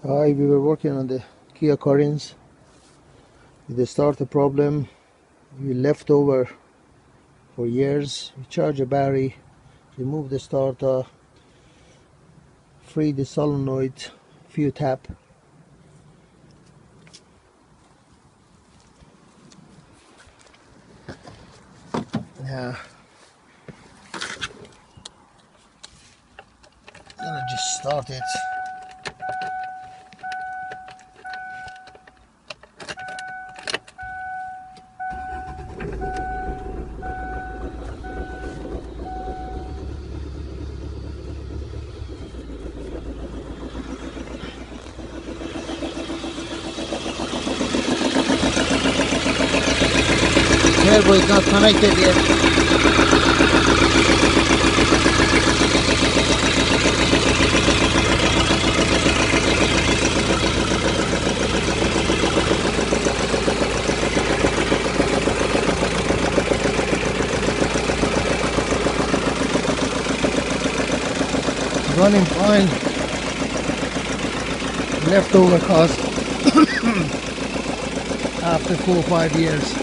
Hi, we were working on the Kia Carens with the starter problem. We left over for years. We charge a battery, remove the starter, free the solenoid, few tap. Now, gonna just start it. Turbo is not connected yet. Running fine. Leftover cost after 4 or 5 years.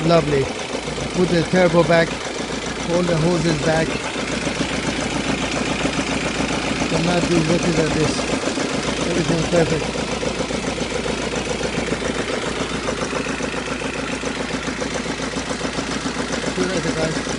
Lovely. Put the turbo back, hold the hoses back. Cannot do better than this. Everything's perfect. See you later, guys.